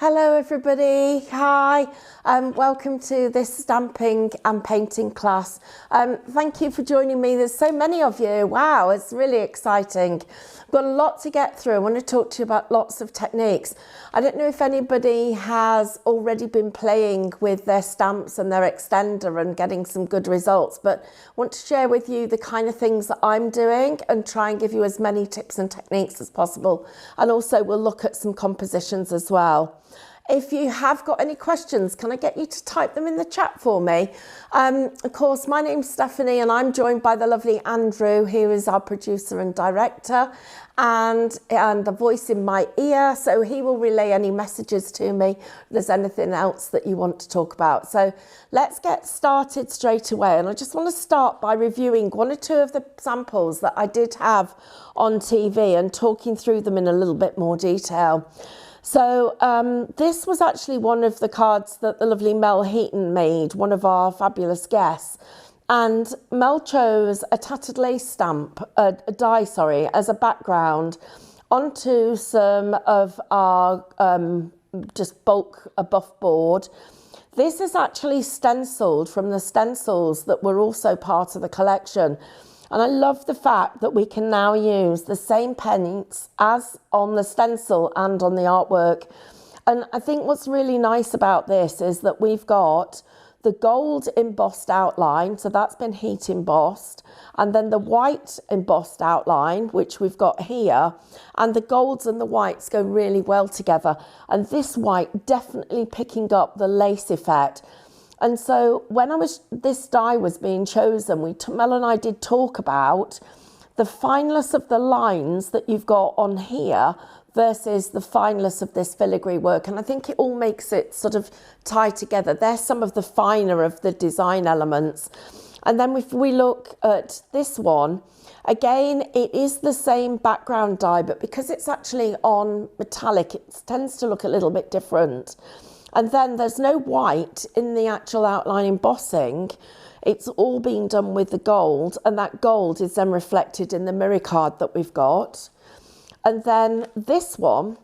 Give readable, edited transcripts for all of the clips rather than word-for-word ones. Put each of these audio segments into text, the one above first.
Hello everybody, hi, welcome to this stamping and painting class. Thank you for joining me. There's so many of you, wow, it's really exciting. I've got a lot to get through. I want to talk to you about lots of techniques. I don't know if anybody has already been playing with their stamps and their extender and getting some good results, but I want to share with you the kind of things that I'm doing and try and give you as many tips and techniques as possible. And also we'll look at some compositions as well. If you have got any questions, can I get you to type them in the chat for me? Of course, my name's Stephanie and I'm joined by the lovely Andrew, who is our producer and director and the voice in my ear. So he will relay any messages to me if there's anything else that you want to talk about. So let's get started straight away. And I just want to start by reviewing one or two of the samples that I did have on TV and talking through them in a little bit more detail. So this was actually one of the cards that the lovely Mel Heaton made, one of our fabulous guests. And Mel chose a tattered lace stamp, a die, sorry, as a background onto some of our just bulk buff board. This is actually stenciled from the stencils that were also part of the collection. And I love the fact that we can now use the same paints as on the stencil and on the artwork. And I think what's really nice about this is that we've got the gold embossed outline, so that's been heat embossed, and then the white embossed outline, which we've got here, and the golds and the whites go really well together. And this white definitely picking up the lace effect. And so when this die was being chosen, Mel and I did talk about the fineness of the lines that you've got on here versus the fineness of this filigree work. And I think it all makes it sort of tie together. There's some of the finer of the design elements. And then if we look at this one, again, it is the same background die, but because it's actually on metallic, it tends to look a little bit different. And then there's no white in the actual outline embossing. It's all being done with the gold, and that gold is then reflected in the mirror card that we've got. And then this one,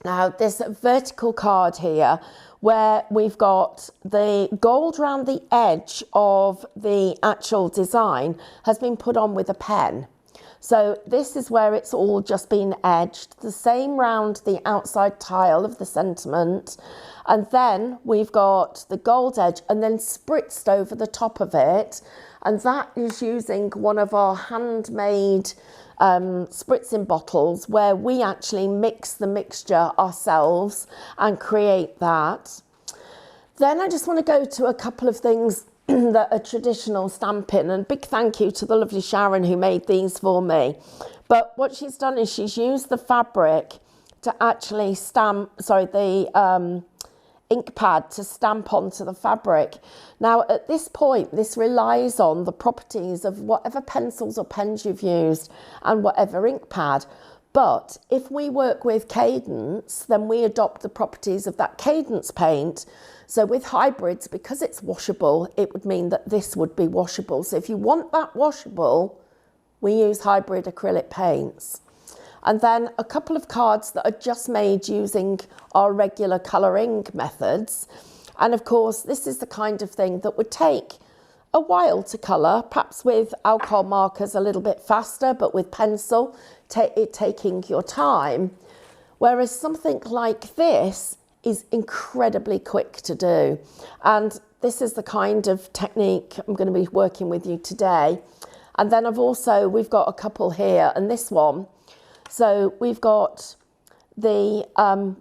now this vertical card here, where we've got the gold around the edge of the actual design has been put on with a pen. So this is where it's all just been edged, the same round the outside tile of the sentiment. And then we've got the gold edge and then spritzed over the top of it. And that is using one of our handmade spritzing bottles where we actually mix the mixture ourselves and create that. Then I just want to go to a couple of things that are traditional stamping, and big thank you to the lovely Sharon who made these for me. But what she's done is she's used the fabric to actually stamp, sorry, the ink pad to stamp onto the fabric. Now at this point, this relies on the properties of whatever pencils or pens you've used and whatever ink pad. But if we work with Cadence, then we adopt the properties of that Cadence paint. So with hybrids, because it's washable, it would mean that this would be washable. So if you want that washable, we use hybrid acrylic paints. And then a couple of cards that are just made using our regular colouring methods. And of course, this is the kind of thing that would take a while to colour, perhaps with alcohol markers a little bit faster, but with pencil, taking your time. Whereas something like this is incredibly quick to do. And this is the kind of technique I'm going to be working with you today. And then we've got a couple here and this one. So we've got the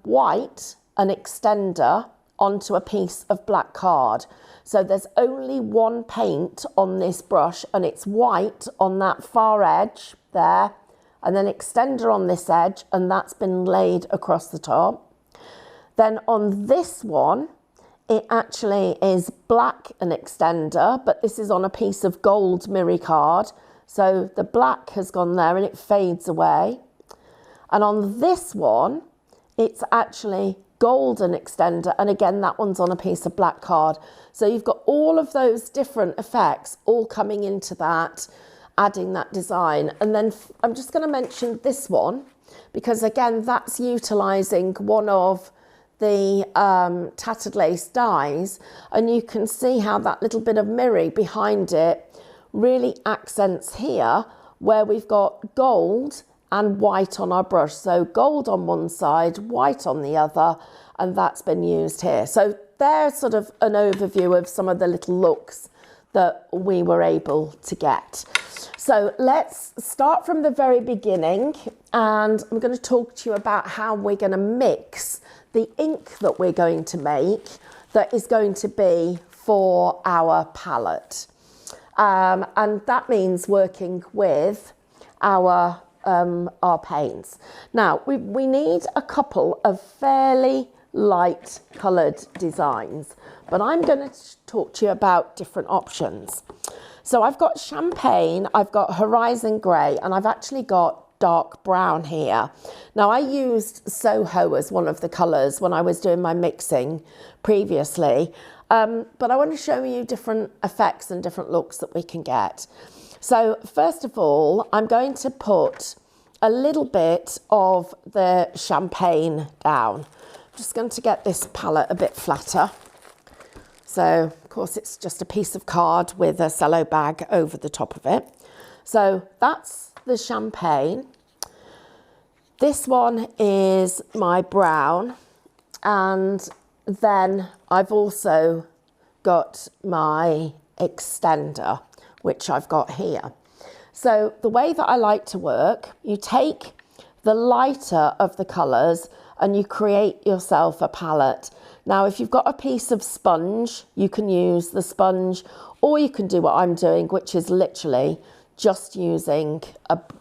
white, an extender onto a piece of black card. So there's only one paint on this brush and it's white on that far edge there, and then extender on this edge, and that's been laid across the top. Then on this one, it actually is black and extender, but this is on a piece of gold mirror card. So the black has gone there and it fades away. And on this one, it's actually golden extender. And again, that one's on a piece of black card. So you've got all of those different effects all coming into that, adding that design. And then I'm just going to mention this one, because again, that's utilizing one of the tattered lace dies, and you can see how that little bit of mirror behind it really accents here where we've got gold and white on our brush. So gold on one side, white on the other, and that's been used here. So there's sort of an overview of some of the little looks that we were able to get. So let's start from the very beginning, and I'm going to talk to you about how we're going to mix the ink that we're going to make that is going to be for our palette. And that means working with our paints. Now, we need a couple of fairly light coloured designs, but I'm going to talk to you about different options. So I've got champagne, I've got horizon grey, and I've actually got dark brown here. Now, I used Soho as one of the colours when I was doing my mixing previously, but I want to show you different effects and different looks that we can get. So first of all, I'm going to put a little bit of the champagne down. I'm just going to get this palette a bit flatter. So, of course, it's just a piece of card with a cello bag over the top of it. So that's the champagne. This one is my brown. And then I've also got my extender, which I've got here. So the way that I like to work, you take the lighter of the colours and you create yourself a palette. Now, if you've got a piece of sponge, you can use the sponge, or you can do what I'm doing, which is literally just using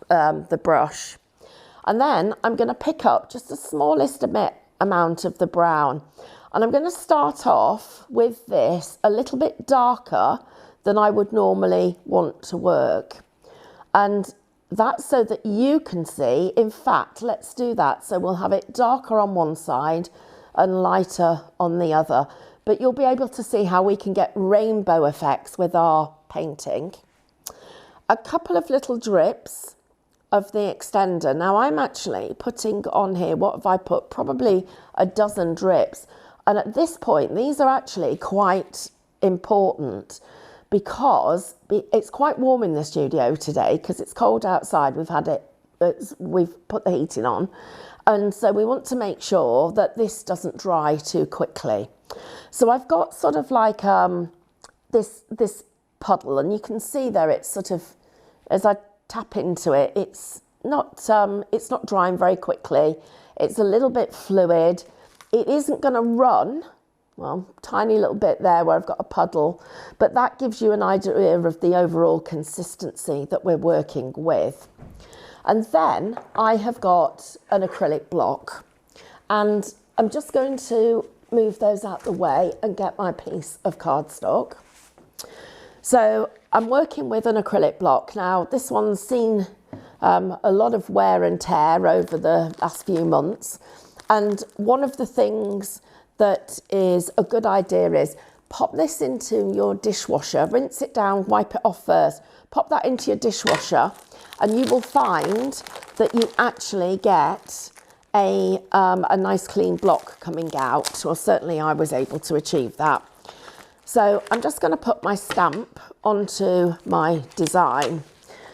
the brush. And then I'm going to pick up just the smallest amount of the brown. And I'm going to start off with this a little bit darker than I would normally want to work. And that's so that you can see, in fact, let's do that. So we'll have it darker on one side and lighter on the other. But you'll be able to see how we can get rainbow effects with our painting. A couple of little drips of the extender. Now I'm actually putting on here, what have I put? Probably a dozen drips. And at this point, these are actually quite important because it's quite warm in the studio today because it's cold outside. We've put the heating on. And so we want to make sure that this doesn't dry too quickly. So I've got sort of like this puddle, and you can see there it's sort of, as I tap into it, it's not drying very quickly. It's a little bit fluid. It isn't going to run, well, tiny little bit there where I've got a puddle, but that gives you an idea of the overall consistency that we're working with. And then I have got an acrylic block, and I'm just going to move those out the way and get my piece of cardstock. So I'm working with an acrylic block. Now, this one's seen a lot of wear and tear over the last few months. And one of the things that is a good idea is pop this into your dishwasher, rinse it down, wipe it off first, pop that into your dishwasher, and you will find that you actually get a nice clean block coming out, or certainly I was able to achieve that. So I'm just going to put my stamp onto my design.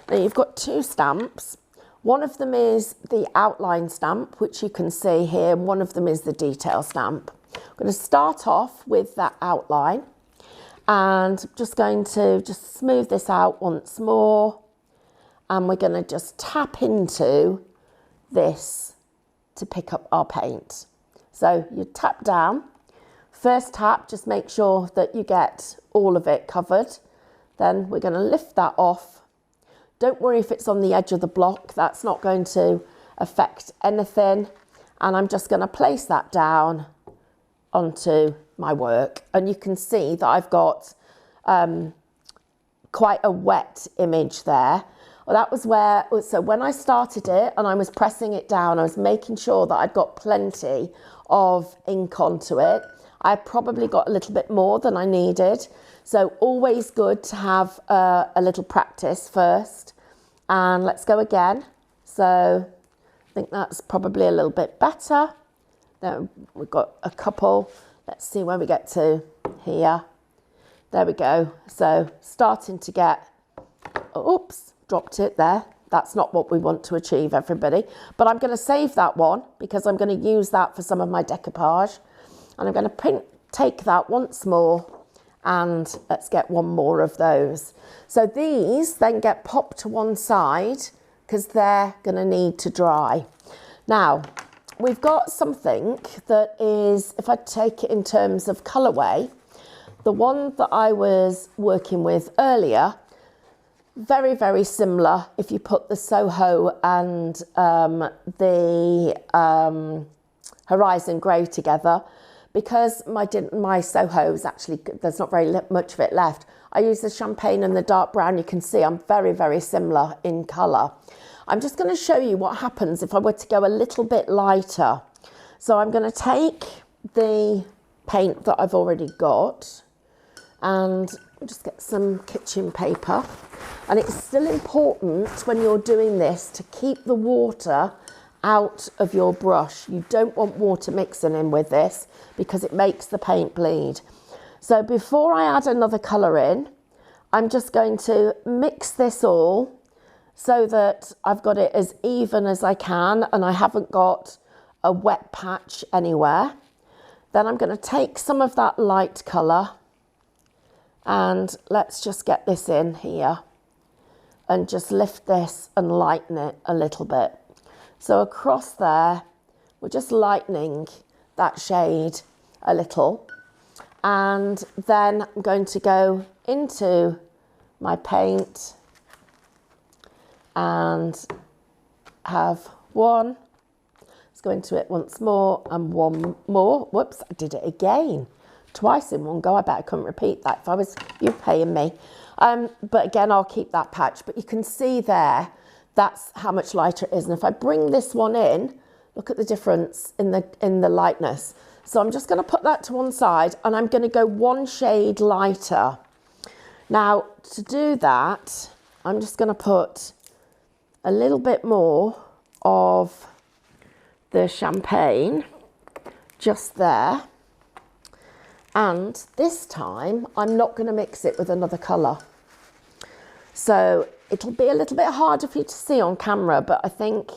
Now you've got two stamps. One of them is the outline stamp, which you can see here, and one of them is the detail stamp. I'm going to start off with that outline, and I'm just going to smooth this out once more, and we're going to just tap into this to pick up our paint. So you tap down. First tap, just make sure that you get all of it covered. Then we're going to lift that off. Don't worry if it's on the edge of the block, that's not going to affect anything. And I'm just going to place that down onto my work. And you can see that I've got quite a wet image there. Well, that was where, so when I started it and I was pressing it down, I was making sure that I'd got plenty of ink onto it. I probably got a little bit more than I needed. So always good to have a little practice first. And let's go again. So I think that's probably a little bit better. Then we've got a couple. Let's see where we get to here. There we go. So starting to get, oops, dropped it there. That's not what we want to achieve, everybody. But I'm going to save that one because I'm going to use that for some of my decoupage. And I'm going to take that once more, and let's get one more of those. So these then get popped to one side because they're going to need to dry. Now, we've got something that is, if I take it in terms of colourway, the one that I was working with earlier, very, very similar if you put the Soho and the Horizon Grey together. Because my Soho's actually, there's not very much of it left. I use the champagne and the dark brown. You can see I'm very, very similar in colour. I'm just going to show you what happens if I were to go a little bit lighter. So I'm going to take the paint that I've already got and just get some kitchen paper. And it's still important when you're doing this to keep the water out of your brush. You don't want water mixing in with this because it makes the paint bleed. So before I add another colour in, I'm just going to mix this all so that I've got it as even as I can and I haven't got a wet patch anywhere. Then I'm going to take some of that light colour and let's just get this in here and just lift this and lighten it a little bit. So across there, we're just lightening that shade a little. And then I'm going to go into my paint and have one. Let's go into it once more and one more. Whoops, I did it again. Twice in one go. I bet I couldn't repeat that if I was you paying me. But again, I'll keep that patch. But you can see there, that's how much lighter it is. And if I bring this one in, look at the difference in the lightness. So I'm just going to put that to one side and I'm going to go one shade lighter. Now, to do that, I'm just going to put a little bit more of the champagne just there. And this time, I'm not going to mix it with another colour. So it'll be a little bit harder for you to see on camera, but I think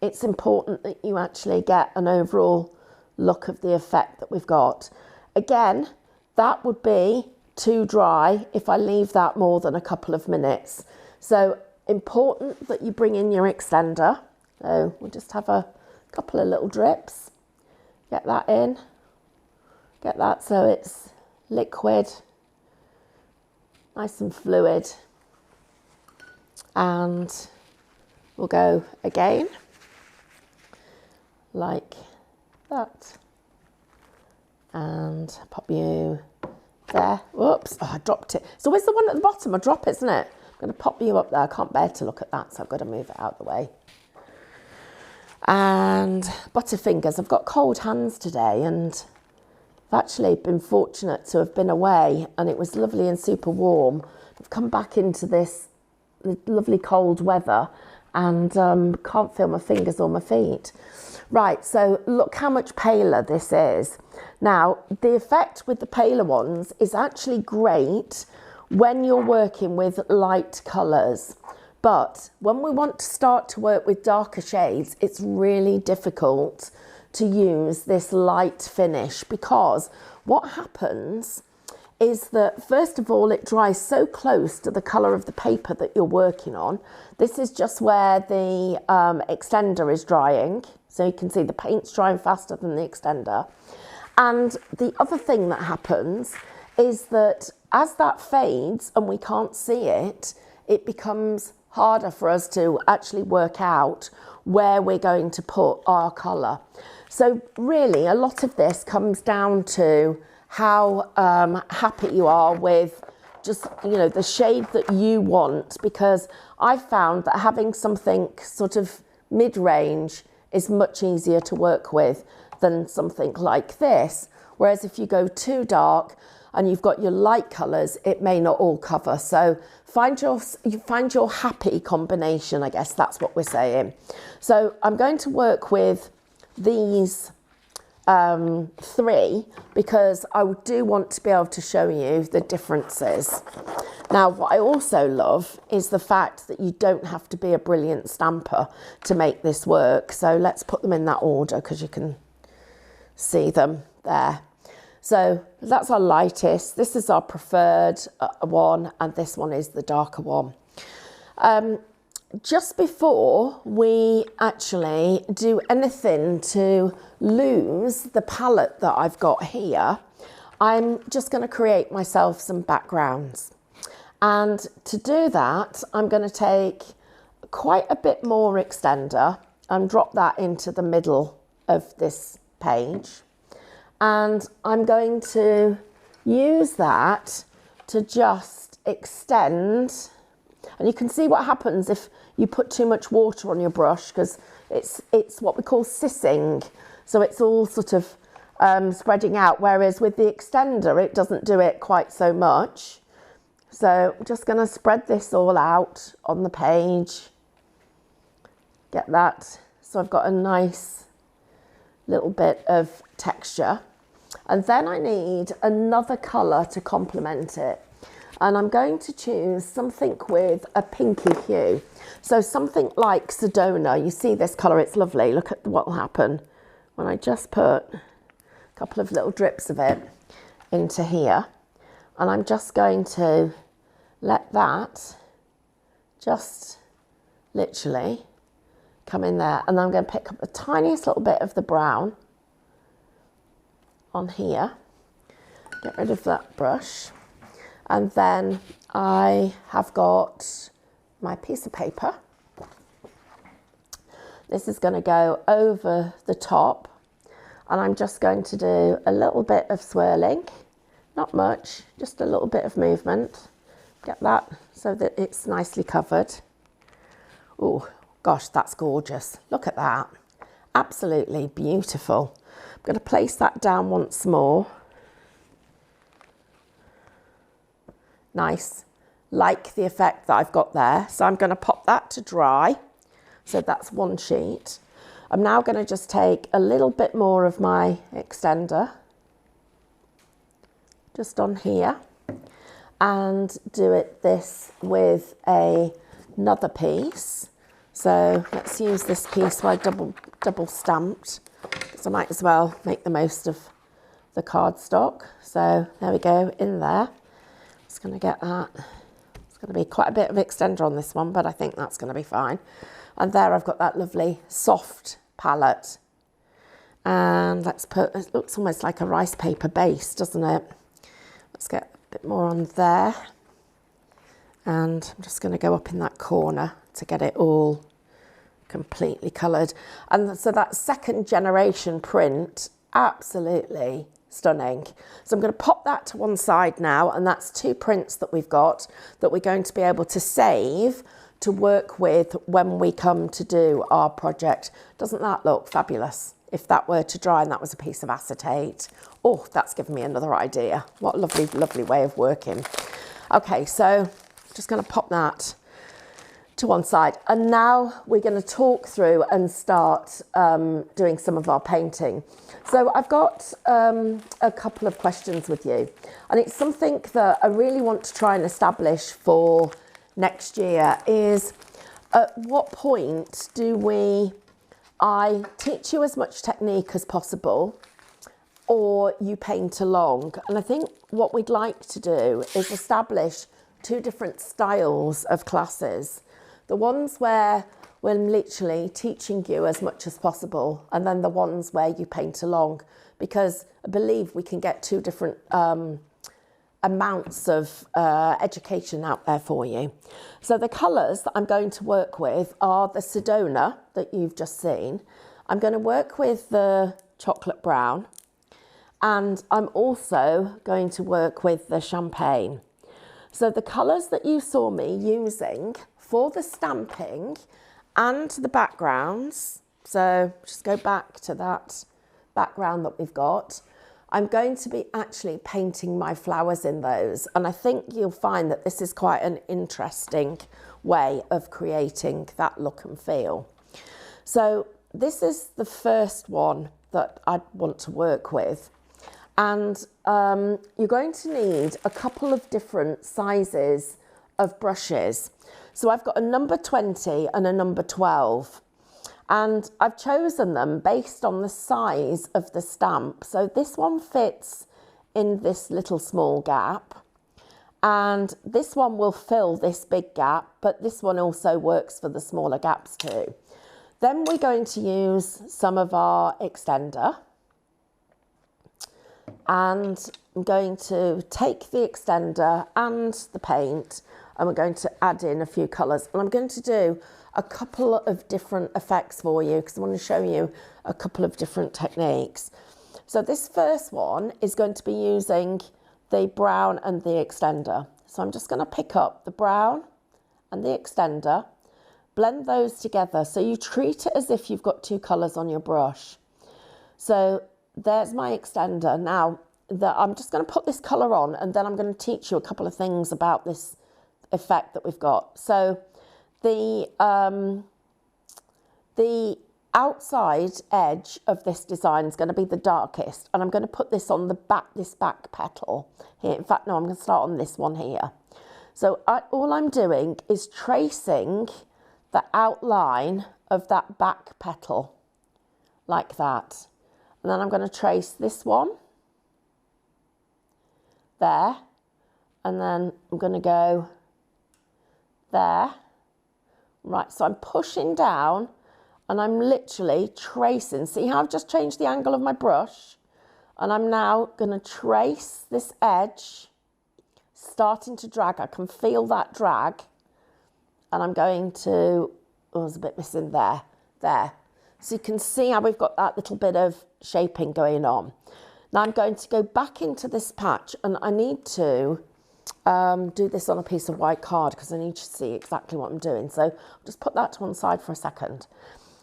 it's important that you actually get an overall look of the effect that we've got. Again, that would be too dry if I leave that more than a couple of minutes. So important that you bring in your extender. So we'll just have a couple of little drips. Get that in. Get that so it's liquid, nice and fluid. And we'll go again, like that. And pop you there. Whoops, oh, I dropped it. It's always the one at the bottom, I drop it, isn't it? I'm going to pop you up there. I can't bear to look at that, so I've got to move it out of the way. And Butterfingers, I've got cold hands today and I've actually been fortunate to have been away and it was lovely and super warm. I've come back into this lovely cold weather and can't feel my fingers or my feet. Right, so look how much paler this is. Now, the effect with the paler ones is actually great when you're working with light colours. But when we want to start to work with darker shades, it's really difficult to use this light finish because what happens is that first of all, it dries so close to the colour of the paper that you're working on. This is just where the extender is drying. So you can see the paint's drying faster than the extender. And the other thing that happens is that as that fades and we can't see it, it becomes harder for us to actually work out where we're going to put our colour. So really, a lot of this comes down to how happy you are with just, you know, the shade that you want, because I found that having something sort of mid-range is much easier to work with than something like this. Whereas if you go too dark and you've got your light colours, it may not all cover. So find your happy combination, I guess that's what we're saying. So I'm going to work with these 3 because I do want to be able to show you the differences. Now, what I also love is the fact that you don't have to be a brilliant stamper to make this work. So let's put them in that order because you can see them there. So that's our lightest, this is our preferred one, and this one is the darker one. Just before we actually do anything to lose the palette that I've got here, I'm just going to create myself some backgrounds. And to do that, I'm going to take quite a bit more extender and drop that into the middle of this page. And I'm going to use that to just extend. And you can see what happens if you put too much water on your brush, because it's what we call sissing. So it's all sort of spreading out, whereas with the extender, it doesn't do it quite so much. So I'm just going to spread this all out on the page. Get that. So I've got a nice little bit of texture. And then I need another colour to complement it. And I'm going to choose something with a pinky hue. So something like Sedona. You see this colour, it's lovely. Look at what will happen when I just put a couple of little drips of it into here. And I'm just going to let that just literally come in there. And then I'm going to pick up the tiniest little bit of the brown on here. Get rid of that brush. And then I have got my piece of paper. This is going to go over the top, and I'm just going to do a little bit of swirling, not much, just a little bit of movement. Get that so that it's nicely covered. Oh gosh, that's gorgeous. Look at that. Absolutely beautiful. I'm going to place that down once more. Nice, like the effect that I've got there. So I'm going to pop that to dry. So that's one sheet. I'm now going to just take a little bit more of my extender, just on here, and do this with another piece. So let's use this piece where I double stamped, because I might as well make the most of the cardstock. So there we go, in there. Just going to get that. It's going to be quite a bit of extender on this one, but I think that's going to be fine. And there I've got that lovely soft palette. And let's put, it looks almost like a rice paper base, doesn't it? Let's get a bit more on there. And I'm just going to go up in that corner to get it all completely coloured. And so that second generation print, absolutely stunning. So I'm going to pop that to one side now, and that's 2 prints that we've got that we're going to be able to save to work with when we come to do our project. Doesn't that look fabulous? If that were to dry and that was a piece of acetate. Oh, that's given me another idea. What a lovely, lovely way of working. Okay, so just going to pop that to one side. And now we're going to talk through and start doing some of our painting. So I've got a couple of questions with you. And it's something that I really want to try and establish for next year is, at what point do I teach you as much technique as possible, or you paint along? And I think what we'd like to do is establish 2 different styles of classes. The ones where we're literally teaching you as much as possible, and then the ones where you paint along, because I believe we can get 2 different amounts of education out there for you. So the colours that I'm going to work with are the Sedona that you've just seen. I'm going to work with the chocolate brown, and I'm also going to work with the champagne. So the colours that you saw me using for the stamping and the backgrounds, so just go back to that background that we've got, I'm going to be actually painting my flowers in those. And I think you'll find that this is quite an interesting way of creating that look and feel. So this is the first one that I'd want to work with. And you're going to need a couple of different sizes of brushes. So I've got a number 20 and a number 12. And I've chosen them based on the size of the stamp. So this one fits in this little small gap. And this one will fill this big gap, but this one also works for the smaller gaps too. Then we're going to use some of our extender. And I'm going to take the extender and the paint, and we're going to add in a few colours. And I'm going to do a couple of different effects for you because I want to show you a couple of different techniques. So this first one is going to be using the brown and the extender. So I'm just going to pick up the brown and the extender, blend those together. So you treat it as if you've got two colours on your brush. So there's my extender. Now I'm just going to put this colour on, and then I'm going to teach you a couple of things about this effect that we've got. So the outside edge of this design is going to be the darkest, and I'm going to put this on the back, this back petal here. In fact, no, I'm going to start on this one here. So all I'm doing is tracing the outline of that back petal like that. And then I'm going to trace this one there, and then I'm going to go there. Right, so I'm pushing down and I'm literally tracing. See how I've just changed the angle of my brush? And I'm now going to trace this edge, starting to drag. I can feel that drag. And I'm going to, oh, there's a bit missing there, there. So you can see how we've got that little bit of shaping going on. Now I'm going to go back into this patch, and I need to do this on a piece of white card because I need to see exactly what I'm doing. So I'll just put that to one side for a second.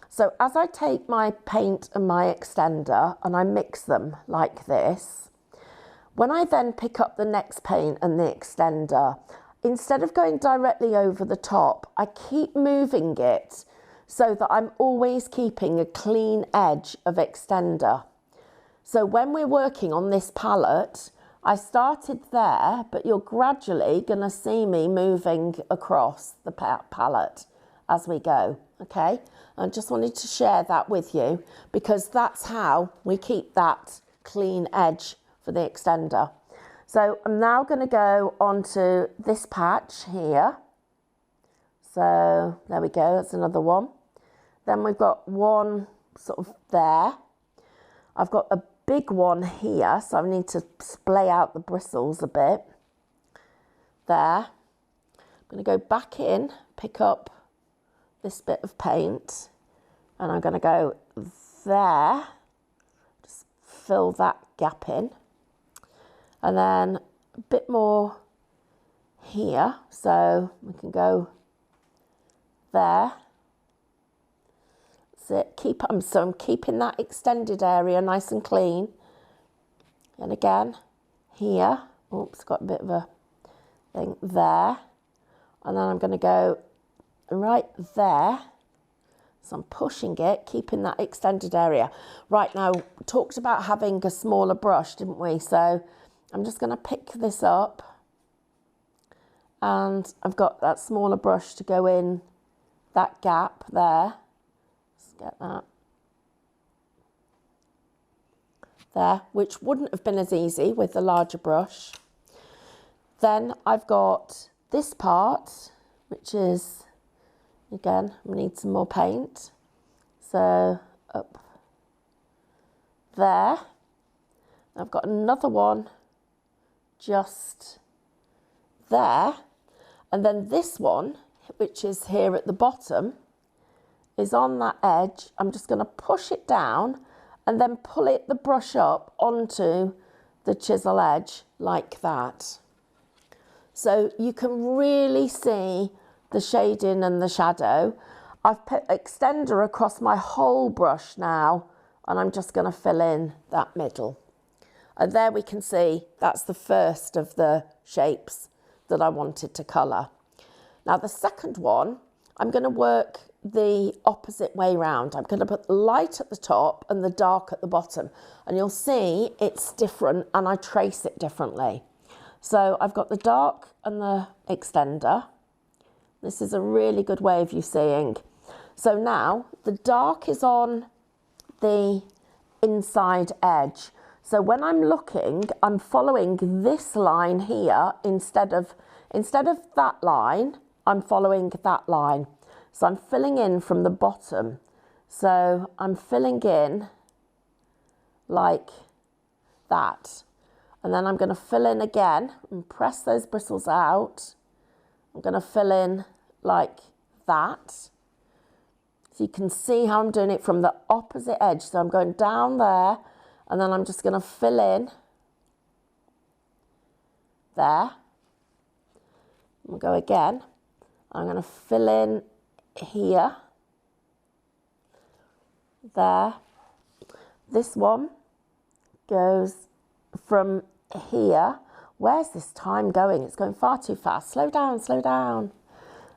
So as I take my paint and my extender and I mix them like this, when I then pick up the next paint and the extender, instead of going directly over the top, I keep moving it so that I'm always keeping a clean edge of extender. So when we're working on this palette, I started there, but you're gradually going to see me moving across the palette as we go, okay? I just wanted to share that with you because that's how we keep that clean edge for the extender. So I'm now going to go onto this patch here. So there we go, that's another one. Then we've got one sort of there. I've got a big one here, so I need to splay out the bristles a bit. There. I'm going to go back in, pick up this bit of paint, and I'm going to go there. Just fill that gap in. And then a bit more here, so we can go there. That's it. So I'm keeping that extended area nice and clean. And again, here, oops, got a bit of a thing there. And then I'm going to go right there. So I'm pushing it, keeping that extended area. Right, now, we talked about having a smaller brush, didn't we? So I'm just going to pick this up. And I've got that smaller brush to go in that gap there. Get that there, which wouldn't have been as easy with the larger brush. Then I've got this part, which is, again, we need some more paint. So up there. I've got another one just there. And then this one, which is here at the bottom, is on that edge. I'm just going to push it down and then pull the brush up onto the chisel edge like that. So you can really see the shading and the shadow. I've put extender across my whole brush now, and I'm just going to fill in that middle. And there we can see that's the first of the shapes that I wanted to colour. Now the second one, I'm going to work the opposite way round. I'm going to put the light at the top and the dark at the bottom, and you'll see it's different and I trace it differently. So I've got the dark and the extender. This is a really good way of you seeing. So now the dark is on the inside edge. So when I'm looking, I'm following this line here instead of that line, I'm following that line. So I'm filling in from the bottom. So I'm filling in like that. And then I'm going to fill in again and press those bristles out. I'm going to fill in like that. So you can see how I'm doing it from the opposite edge. So I'm going down there and then I'm just going to fill in there. We'll go again. I'm going to fill in here, there. This one goes from here. Where's this time going? It's going far too fast. Slow down, slow down.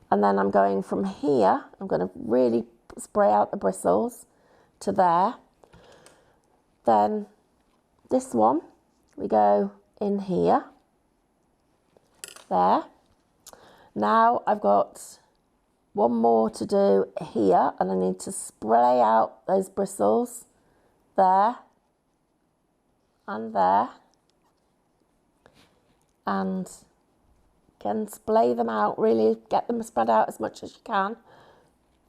And then I'm going from here. I'm going to really spray out the bristles to there. Then this one, we go in here, there. Now I've got one more to do here, and I need to spray out those bristles there and there. And again, splay them out, really get them spread out as much as you can.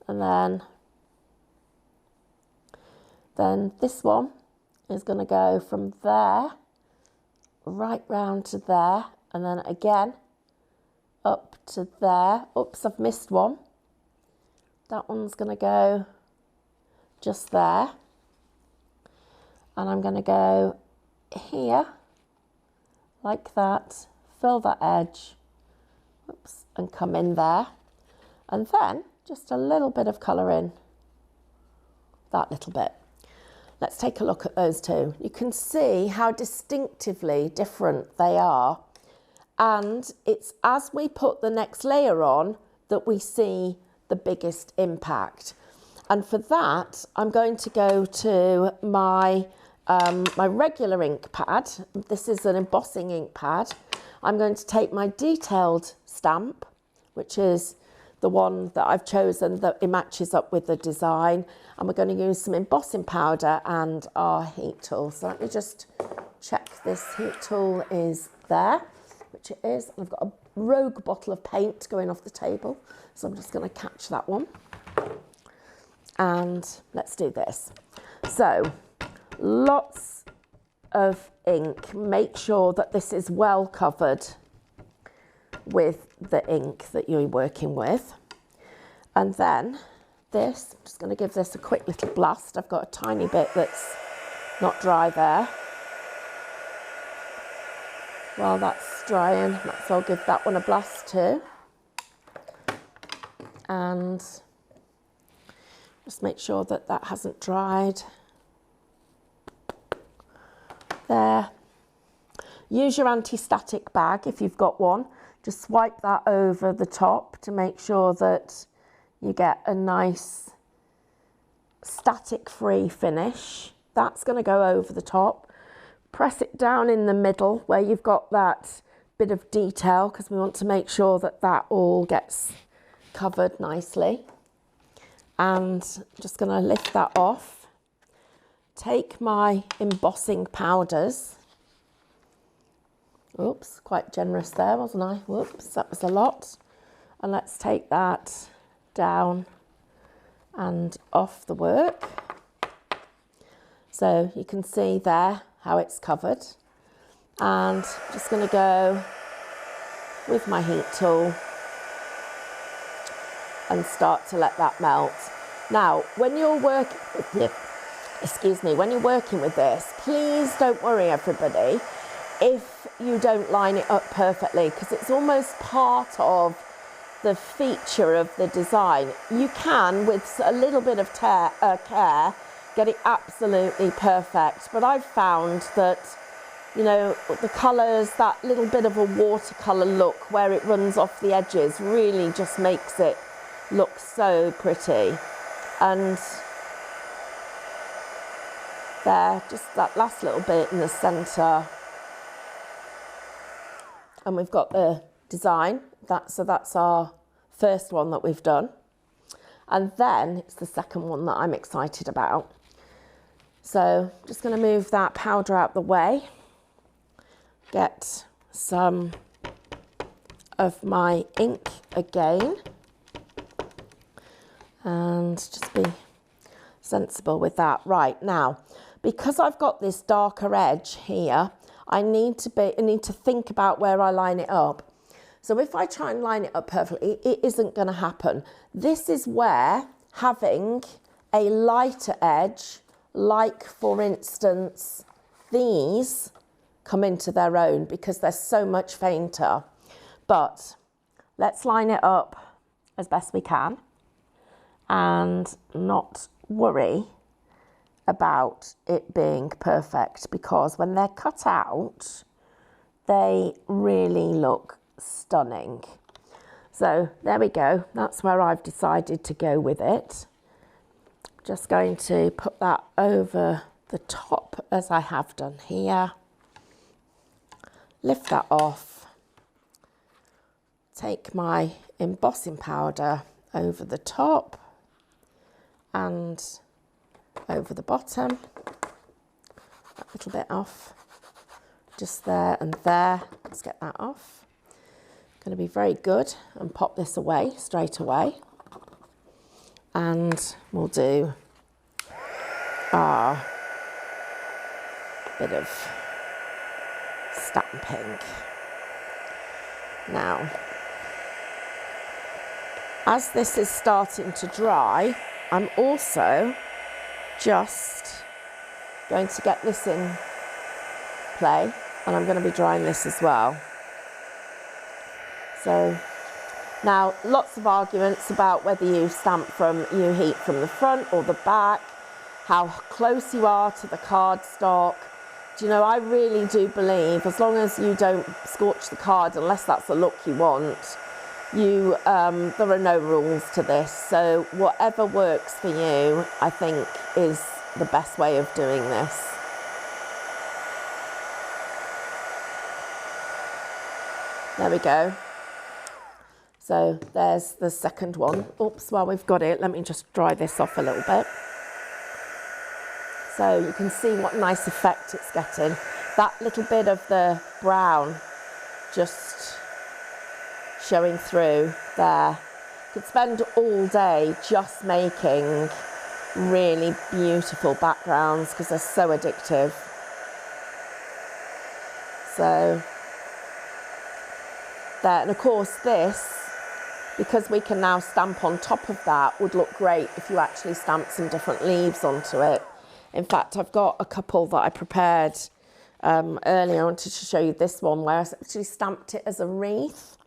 And then this one is going to go from there right round to there, and then again up to there. Oops, I've missed one. That one's going to go just there. And I'm going to go here like that, fill that edge, oops, and come in there. And then just a little bit of colour in, that little bit. Let's take a look at those two. You can see how distinctively different they are. And it's as we put the next layer on that we see the biggest impact. And for that, I'm going to go to my regular ink pad. This is an embossing ink pad. I'm going to take my detailed stamp, which is the one that I've chosen that it matches up with the design. And we're going to use some embossing powder and our heat tool. So let me just check this heat tool is there, which it is. I've got a rogue bottle of paint going off the table. So I'm just going to catch that one. And let's do this. So lots of ink. Make sure that this is well covered with the ink that you're working with. And then this, I'm just going to give this a quick little blast. I've got a tiny bit that's not dry there. While that's drying, I'll give that one a blast too. And just make sure that that hasn't dried. There. Use your anti-static bag if you've got one. Just swipe that over the top to make sure that you get a nice static-free finish. That's going to go over the top. Press it down in the middle where you've got that bit of detail, because we want to make sure that that all gets covered nicely. And I'm just going to lift that off. Take my embossing powders. Oops, quite generous there, wasn't I? Whoops, that was a lot. And let's take that down and off the work. So you can see there how it's covered. And I'm just going to go with my heat tool and start to let that melt. Now, when you're working with this, please don't worry, everybody, if you don't line it up perfectly, because it's almost part of the feature of the design. You can, with a little bit of care, get it absolutely perfect. But I've found that, you know, the colours, that little bit of a watercolour look where it runs off the edges really just makes it looks so pretty. And there, just that last little bit in the centre. And we've got the design, so that's our first one that we've done. And then it's the second one that I'm excited about. So just going to move that powder out the way, get some of my ink again, and just be sensible with that. Right, now, because I've got this darker edge here, I need to think about where I line it up. So if I try and line it up perfectly, it isn't going to happen. This is where having a lighter edge, like for instance, these come into their own because they're so much fainter. But let's line it up as best we can and not worry about it being perfect, because when they're cut out, they really look stunning. So there we go. That's where I've decided to go with it. Just going to put that over the top as I have done here. Lift that off. Take my embossing powder over the top and over the bottom. That little bit off. Just there and there. Let's get that off. Going to be very good and pop this away straight away. And we'll do our bit of stamping. Now, as this is starting to dry, I'm also just going to get this in play, and I'm going to be drying this as well. So now, lots of arguments about whether you heat from the front or the back, how close you are to the cardstock. Do you know, I really do believe as long as you don't scorch the card, unless that's the look you want, there are no rules to this. So whatever works for you, I think, is the best way of doing this. There we go. So there's the second one. Oops, while we've got it, let me just dry this off a little bit. So you can see what nice effect it's getting. That little bit of the brown just showing through there. You could spend all day just making really beautiful backgrounds because they're so addictive. So there, and of course this, because we can now stamp on top of that, would look great if you actually stamped some different leaves onto it. In fact, I've got a couple that I prepared earlier. I wanted to show you this one where I actually stamped it as a wreath,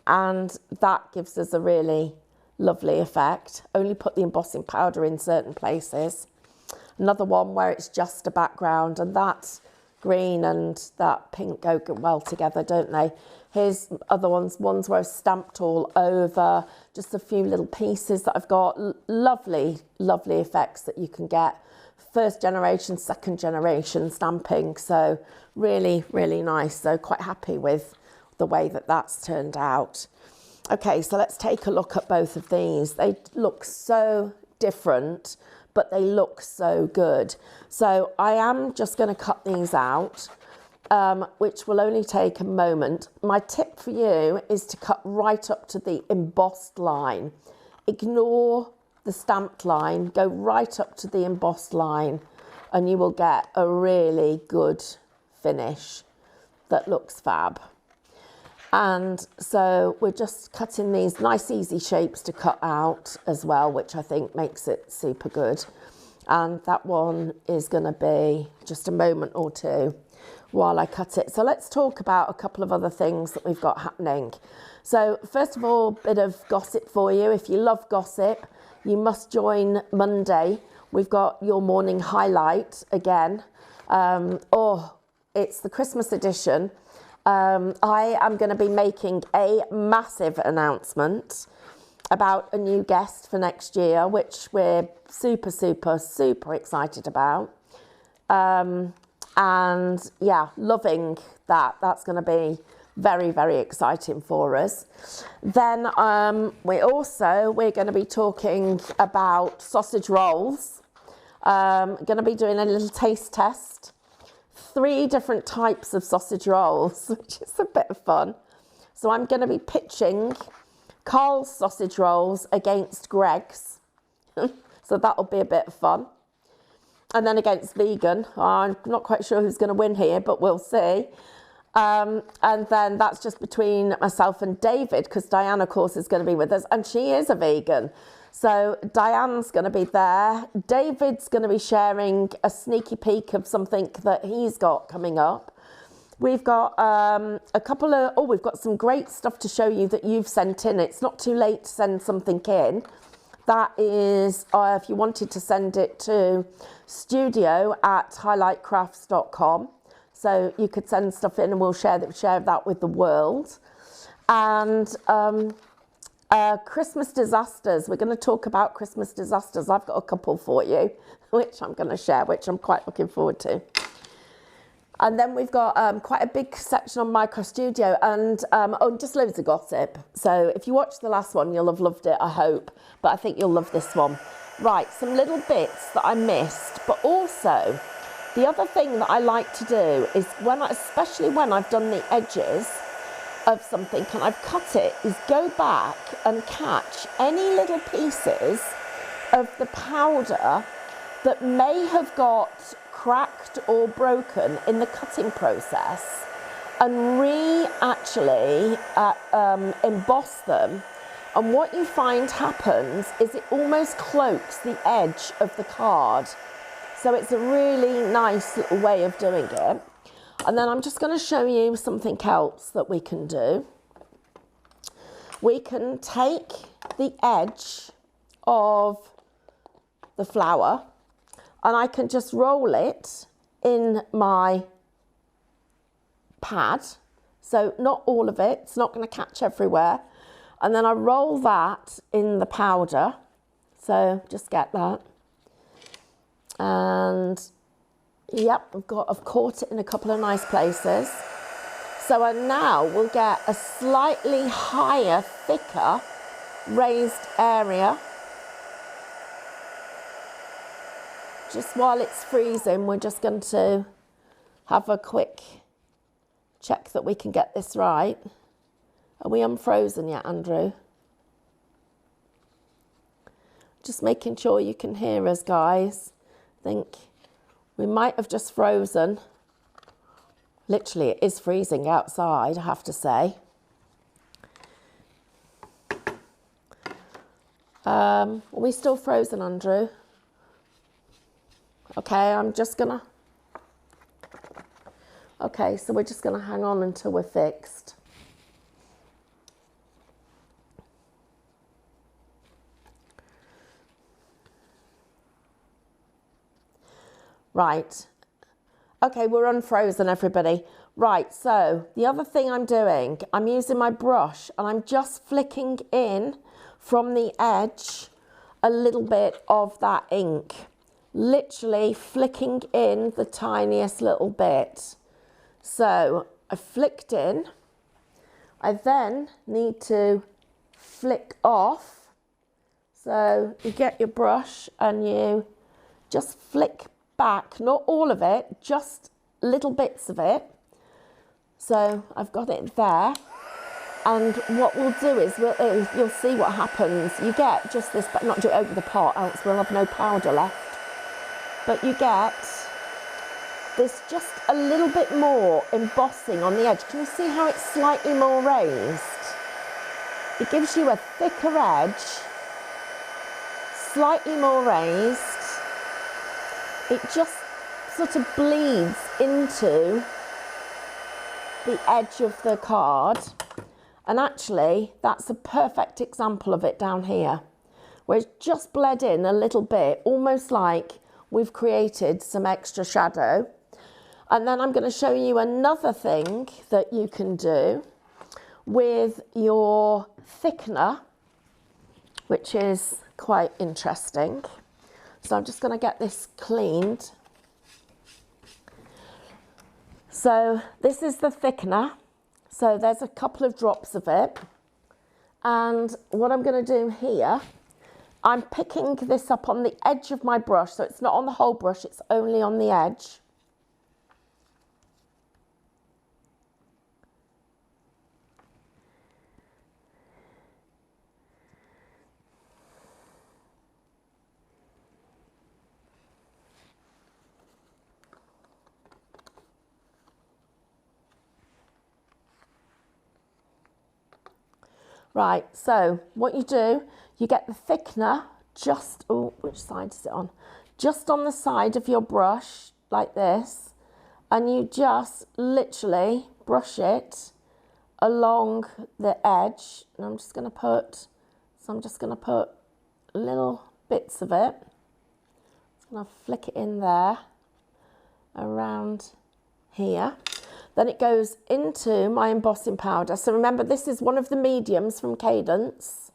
and that gives us a really lovely effect. Only put the embossing powder in certain places. Another one where it's just a background, and that green and that pink go well together, don't they? Here's other ones where I've stamped all over, just a few little pieces that I've got. Lovely, lovely effects that you can get. First generation, second generation stamping. So really, really nice. So quite happy with the way that that's turned out. Okay, so let's take a look at both of these. They look so different, but they look so good. So I am just going to cut these out. Which will only take a moment. My tip for you is to cut right up to the embossed line. Ignore the stamped line, go right up to the embossed line, and you will get a really good finish that looks fab. And so we're just cutting these nice easy shapes to cut out as well, which I think makes it super good. And that one is going to be just a moment or two while I cut it. So let's talk about a couple of other things that we've got happening. So first of all, a bit of gossip for you. If you love gossip, you must join Monday. We've got your morning highlight again. It's the Christmas edition. I am going to be making a massive announcement. about a new guest for next year, which we're super, super, super excited about. And yeah, loving that. That's going to be very, very exciting for us. Then we're going to be talking about sausage rolls. Going to be doing a little taste test. 3 different types of sausage rolls, which is a bit of fun. So I'm going to be pitching Carl's sausage rolls against Greg's. So that'll be a bit of fun. And then against vegan. I'm not quite sure who's going to win here, but we'll see. And then that's just between myself and David, because Diane, of course, is going to be with us, and she is a vegan. So Diane's going to be there. David's going to be sharing a sneaky peek of something that he's got coming up. We've got we've got some great stuff to show you that you've sent in. It's not too late to send something in. That is, if you wanted to send it to studio@highlightcrafts.com. So you could send stuff in and we'll share that with the world. And Christmas disasters. We're going to talk about Christmas disasters. I've got a couple for you, which I'm going to share, which I'm quite looking forward to. And then we've got quite a big section on Micro Studio and just loads of gossip. So if you watched the last one, you'll have loved it, I hope. But I think you'll love this one. Right, some little bits that I missed. But also, the other thing that I like to do is, especially when I've done the edges of something and I've cut it, is go back and catch any little pieces of the powder that may have got cracked or broken in the cutting process and emboss them. And what you find happens is it almost cloaks the edge of the card. So it's a really nice little way of doing it. And then I'm just going to show you something else that we can do. We can take the edge of the flower and I can just roll it in my pad. So not all of it, it's not going to catch everywhere. And then I roll that in the powder. So just get that. And yep, I've caught it in a couple of nice places. So I now will get a slightly higher, thicker raised area. Just while it's freezing, we're just going to have a quick check that we can get this right. Are we unfrozen yet, Andrew? Just making sure you can hear us, guys. I think we might have just frozen. Literally, it is freezing outside, I have to say. Are we still frozen, Andrew? Okay, okay, so we're just gonna hang on until we're fixed. Right. Okay, we're unfrozen, everybody. Right, so the other thing I'm doing, I'm using my brush and I'm just flicking in from the edge a little bit of that ink. Literally flicking in the tiniest little bit. So I flicked in. I then need to flick off. So you get your brush and you just flick back, not all of it, just little bits of it. So I've got it there. And what we'll do is you'll see what happens. You get just this, but not do it over the pot, else we'll have no powder left. But you get this just a little bit more embossing on the edge. Can you see how it's slightly more raised? It gives you a thicker edge, slightly more raised. It just sort of bleeds into the edge of the card. And actually, that's a perfect example of it down here, where it's just bled in a little bit, almost like we've created some extra shadow. And then I'm going to show you another thing that you can do with your thickener which is quite interesting. So I'm just going to get this cleaned. So this is the thickener. So there's a couple of drops of it. And what I'm going to do here, I'm picking this up on the edge of my brush. So it's not on the whole brush, it's only on the edge. Right, so what you do, you get the thickener just, oh, which side is it on? Just on the side of your brush, like this, and you just literally brush it along the edge. And I'm just going to put little bits of it. I'm going to flick it in there, around here. Then it goes into my embossing powder. So remember, this is one of the mediums from Cadence.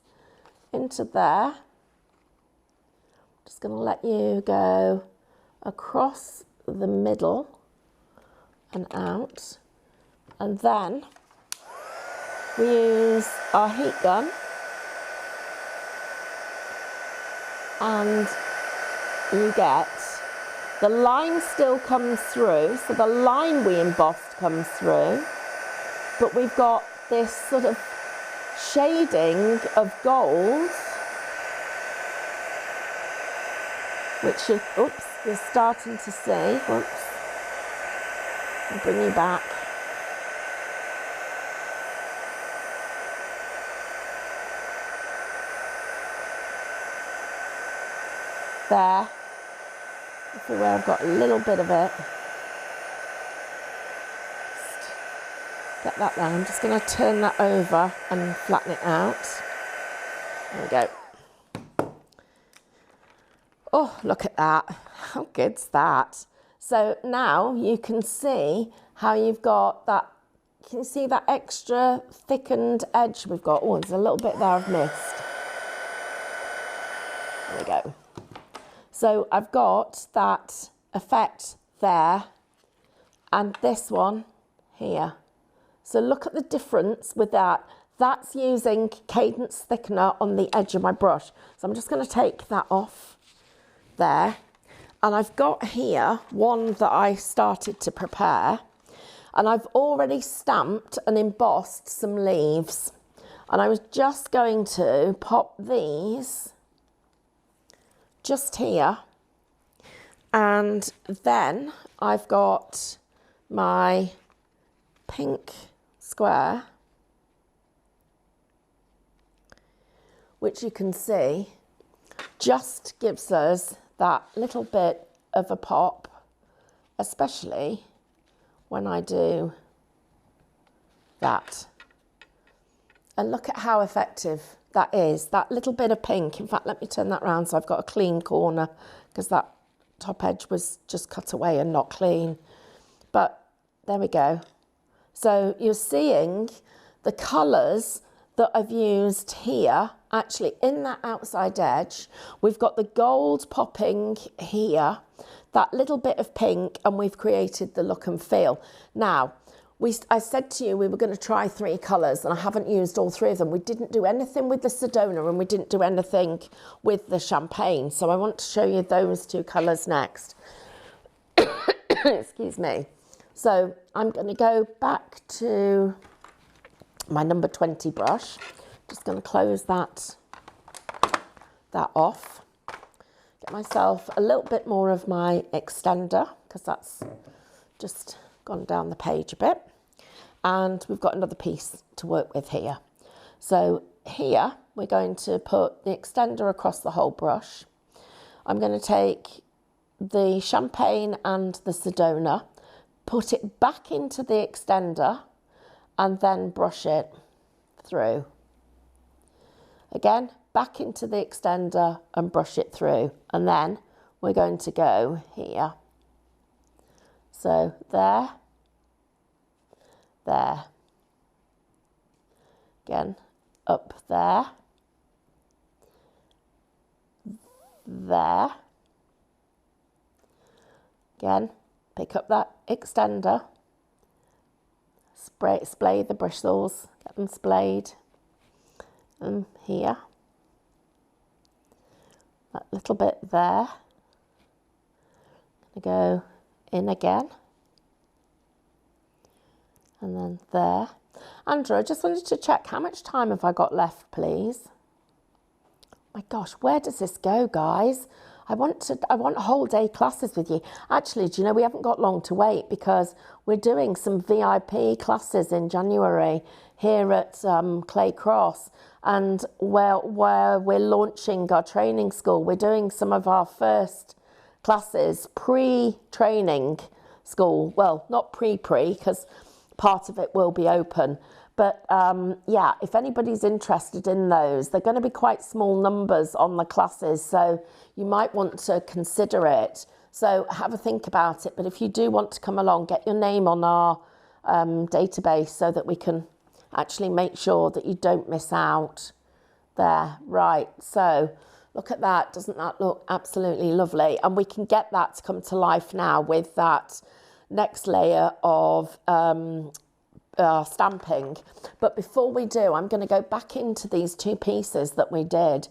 Into there. Just going to let you go across the middle and out. And then we use our heat gun. And you get, the line still comes through, so the line we embossed comes through, but we've got this sort of shading of gold, which is, oops, you're starting to see, whoops, I'll bring you back. There. Where I've got a little bit of it. Just get that there. I'm just going to turn that over and flatten it out. There we go. Oh, look at that. How good's that? So now you can see how you've got that. Can you see that extra thickened edge we've got? Oh, there's a little bit there I've missed. There we go. So I've got that effect there and this one here. So look at the difference with that. That's using Cadence thickener on the edge of my brush. So I'm just going to take that off there. And I've got here one that I started to prepare. And I've already stamped and embossed some leaves. And I was just going to pop these just here, and then I've got my pink square, which you can see just gives us that little bit of a pop, especially when I do that. And look at how effective that is, that little bit of pink. In fact, let me turn that around so I've got a clean corner, because that top edge was just cut away and not clean. But there we go. So you're seeing the colours that I've used here, actually in that outside edge. We've got the gold popping here, that little bit of pink, and we've created the look and feel. Now, I said to you we were going to try 3 colours, and I haven't used all 3 of them. We didn't do anything with the Sedona, and we didn't do anything with the Champagne. So I want to show you those 2 colours next. Excuse me. So I'm going to go back to my number 20 brush. Just going to close that off. Get myself a little bit more of my extender, because that's just gone down the page a bit, and we've got another piece to work with here. So here we're going to put the extender across the whole brush. I'm going to take the Champagne and the Sedona, put it back into the extender, and then brush it through. Again, back into the extender and brush it through, and then we're going to go here. So there, there, again, up there, there. Again, pick up that extender, splay the bristles, get them splayed, and here, that little bit there. Go in again, and then there. Andrew, I just wanted to check, how much time have I got left, please? My gosh, where does this go, guys? I want whole day classes with you. Actually, do you know, we haven't got long to wait, because we're doing some VIP classes in January here at Clay Cross, and where we're launching our training school. We're doing some of our first classes pre-training school. Well, not pre, because part of it will be open. But yeah, if anybody's interested in those, they're going to be quite small numbers on the classes, so you might want to consider it. So have a think about it. But if you do want to come along, get your name on our database so that we can actually make sure that you don't miss out there. Right, so look at that. Doesn't that look absolutely lovely? And we can get that to come to life now with that next layer of stamping. But before we do, I'm going to go back into these two pieces that we did.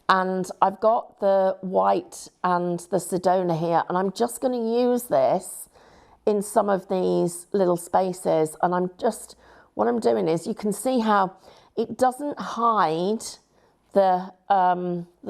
And I've got the white and the Sedona here, and I'm just going to use this in some of these little spaces. And what I'm doing is, you can see how it doesn't hide the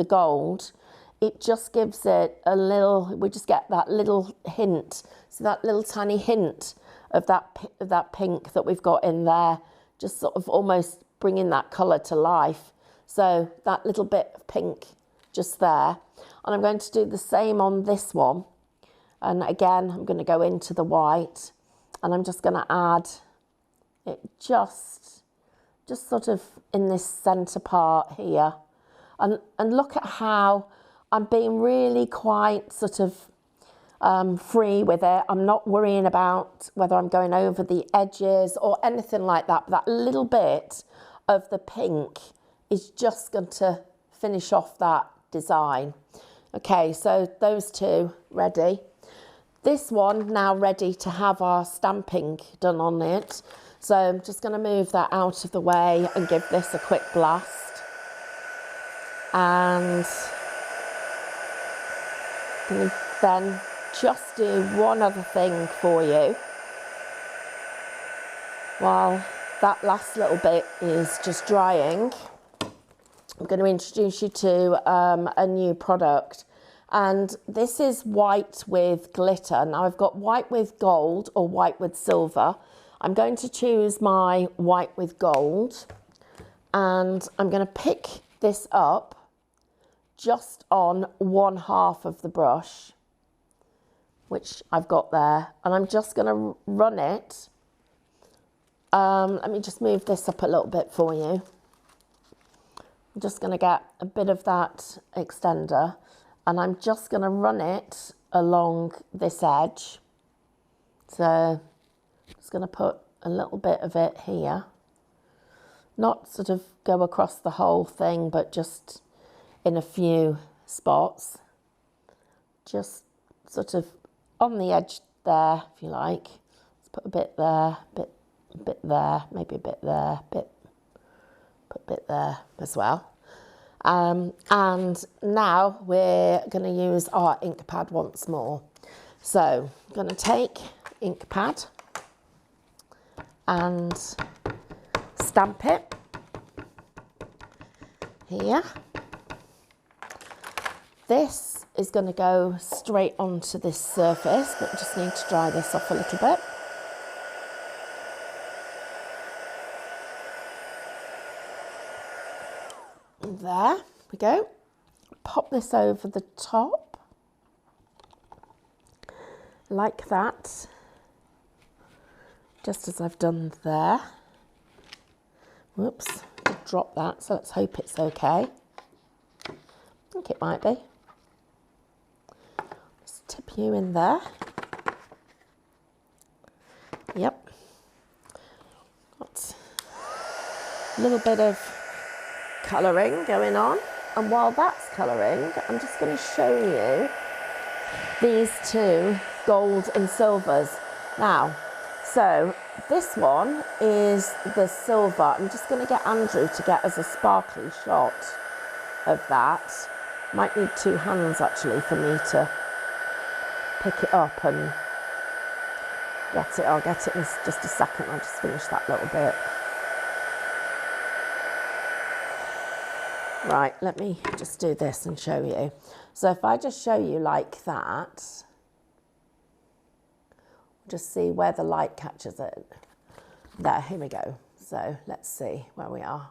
gold. It just gives it a little, we just get that little hint. So that little tiny hint of that pink that we've got in there, just sort of almost bringing that colour to life. So that little bit of pink just there. And I'm going to do the same on this one. And again, I'm going to go into the white, and I'm just going to add it just sort of in this centre part here. And look at how I'm being really quite sort of free with it. I'm not worrying about whether I'm going over the edges or anything like that. But that little bit of the pink is just going to finish off that design. Okay, so those two ready. This one now ready to have our stamping done on it. So I'm just going to move that out of the way and give this a quick blast. And then just do one other thing for you while that last little bit is just drying. I'm going to introduce you to a new product, and this is white with glitter. Now I've got white with gold or white with silver. I'm going to choose my white with gold, and I'm going to pick this up just on one half of the brush, which I've got there, and I'm just going to run it. Let me just move this up a little bit for you. I'm just going to get a bit of that extender, and I'm just going to run it along this edge. So I'm just going to put a little bit of it here. Not sort of go across the whole thing, but just in a few spots. Just sort of on the edge there, if you like. Let's put a bit there, a bit there, maybe a bit there, put a bit there as well. And now we're going to use our ink pad once more. So I'm going to take ink pad and stamp it here. This is going to go straight onto this surface, but we just need to dry this off a little bit. There we go. Pop this over the top like that, just as I've done there. Whoops, I dropped that, so let's hope it's okay. I think it might be. Just tip you in there. Yep. Got a little bit of colouring going on. And while that's colouring, I'm just going to show you these two gold and silvers. Now, so this one is the silver. I'm just going to get Andrew to get us a sparkly shot of that. Might need two hands actually for me to pick it up and get it. I'll get it in just a second. I'll just finish that little bit. Right, let me just do this and show you. So if I just show you like that, just see where the light catches it. There, here we go. So let's see where we are.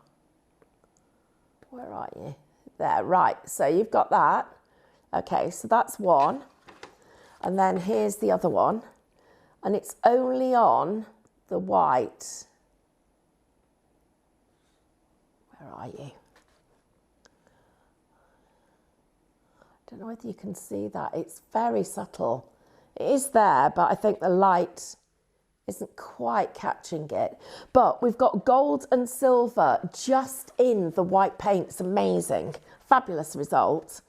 Where are you? There, right. So you've got that. Okay, so that's one. And then here's the other one. And it's only on the white. Where are you? I don't know whether you can see that. It's very subtle. It is there, but I think the light isn't quite catching it. But we've got gold and silver just in the white paint. It's amazing. Fabulous result.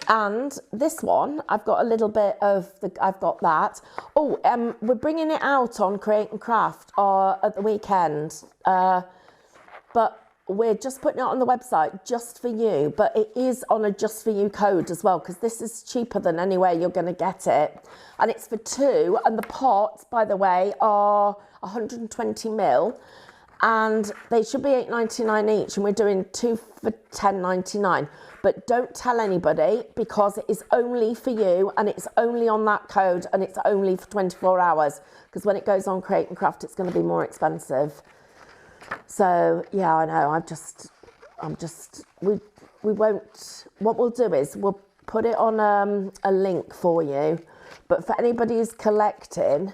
And this one, I've got a little bit of I've got that. Oh, we're bringing it out on Create and Craft at the weekend. But we're just putting it on the website just for you, but it is on a just for you code as well, because this is cheaper than anywhere you're going to get it. And it's for two, and the pots, by the way, are 120 mil, and they should be $8.99 each, and we're doing two for $10.99. But don't tell anybody, because it is only for you, and it's only on that code, and it's only for 24 hours, because when it goes on Create and Craft, it's going to be more expensive. So yeah, I know. We won't. What we'll do is we'll put it on a link for you. But for anybody who's collecting,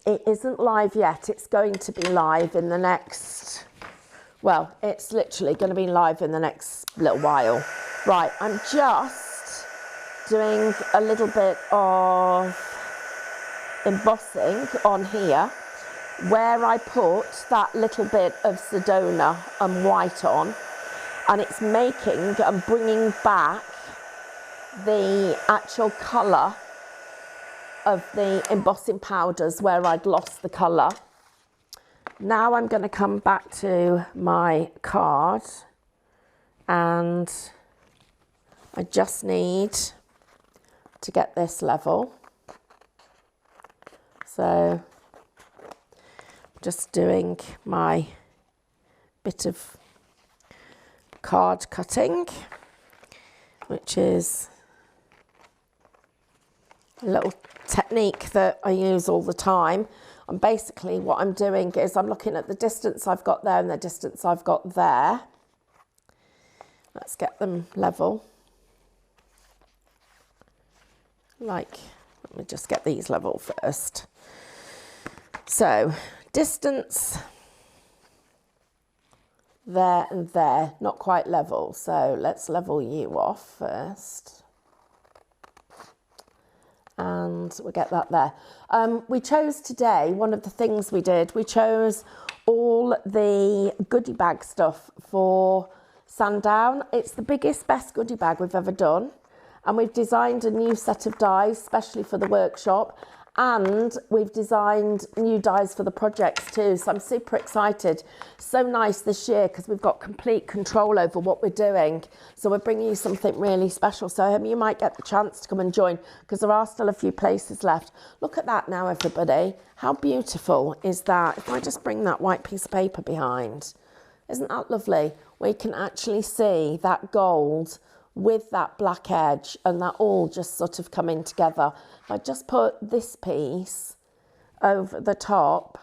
it isn't live yet. It's going to be live in the next. Well, it's literally going to be live in the next little while. Right, I'm just doing a little bit of embossing on here, where I put that little bit of Sedona and white on, and it's making and bringing back the actual colour of the embossing powders where I'd lost the colour. Now I'm going to come back to my card, and I just need to get this level. So just doing my bit of card cutting, which is a little technique that I use all the time. And basically what I'm doing is I'm looking at the distance I've got there and the distance I've got there. Let's get them level. Let me just get these level first. So distance there and there, not quite level. So let's level you off first. And we'll get that there. We chose today, one of the things we did, we chose all the goodie bag stuff for Sandown. It's the biggest, best goodie bag we've ever done. And we've designed a new set of dies, especially for the workshop. And we've designed new dies for the projects too. So I'm super excited. So nice this year because we've got complete control over what we're doing. So we're bringing you something really special. So you might get the chance to come and join because there are still a few places left. Look at that now, everybody. How beautiful is that? If I just bring that white piece of paper behind, isn't that lovely? We can actually see that gold with that black edge and that all just sort of coming together. If I just put this piece over the top,